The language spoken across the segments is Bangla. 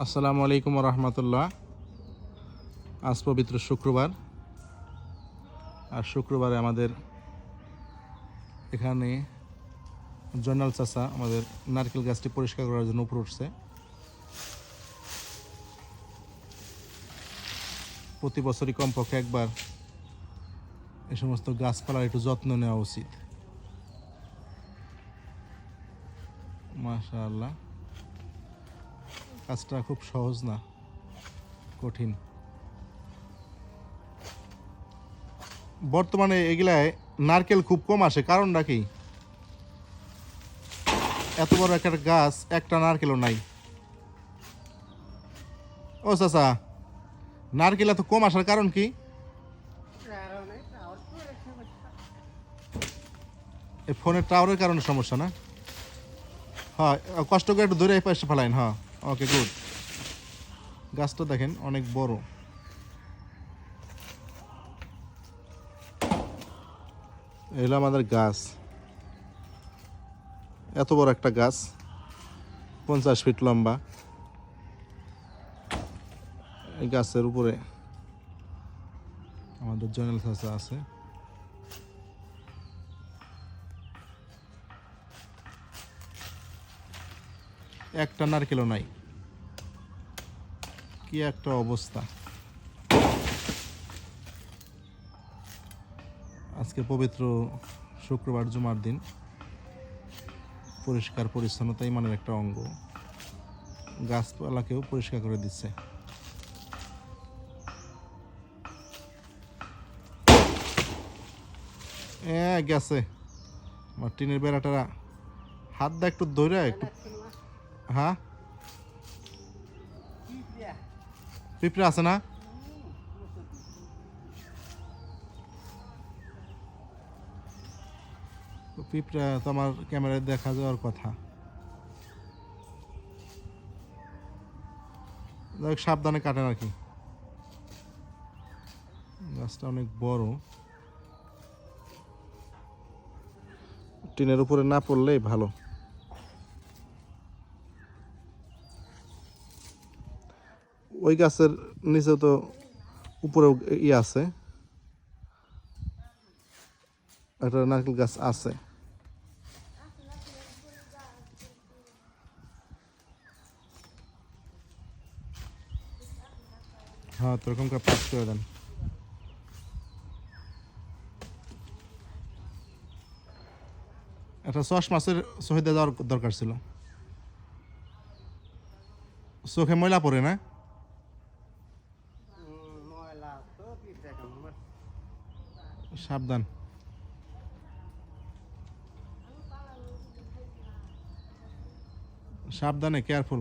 আসসালামু আলাইকুম রহমতুল্লাহ। আজ পবিত্র শুক্রবার, আর শুক্রবারে আমাদের এখানে জয়নাল চাচা আমাদের নারকেল গাছটি পরিষ্কার করার জন্য উপরে উঠছে। প্রতি বছরই কমপক্ষে একবার এই সমস্ত গাছপালার একটু যত্ন নেওয়া উচিত। মাশাআল্লাহ, কাজটা খুব সহজ না, কঠিন। বর্তমানে এগুলায় নারকেল খুব কম আসে, কারণটা কি? এত বড় একটা গাছ, একটা নারকেলও নাই। ও চাচা, নারকেল এত কম আসার কারণ কি? এই ফোনের টাওয়ারের কারণে সমস্যা না? হ্যাঁ, কষ্ট করে একটু ধরে এই পাশে ফেলাইন। হ্যাঁ, ওকে, গুড। গাছটা দেখেন অনেক বড়। এগুলো আমাদের গাছ, এত বড় একটা গাছ, 50 ফিট লম্বা। এই গাছের উপরে আমাদের জয়নাল চাচা আছে। একটা নারকেলও নাই, কি একটা অবস্থা। আজকে পবিত্র শুক্রবার, জুমার দিন, পরিষ্কার পরিচ্ছন্নতা ইমানের একটা অঙ্গ। গাছপালাকেও পরিষ্কার করে দিচ্ছে। গেছে আমার টিনের বেড়াটা। হাত দা একটু ধরে একটু। হ্যাঁ, পিঁপড়ে আছে না? পিঁপড়া তো আমার ক্যামেরায় দেখা যাওয়ার কথা। সাবধানে কাটেন আর কি। গাছটা অনেক বড়, টিনের উপরে না পড়লেই ভালো। ওই গাছের নিচে তো উপরে আছে, একটা নারকেল গাছ আছে। হ্যাঁ, তো এরকম করে পাস করে দেন। একটা মাছের শহীদে যাওয়ার দরকার ছিল। চোখে ময়লা পড়ে না? সাবধান, সাবধানে, কেয়ারফুল।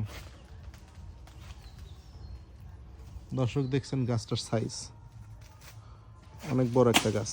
দর্শক দেখছেন গাছটার সাইজ অনেক বড় একটা গাছ।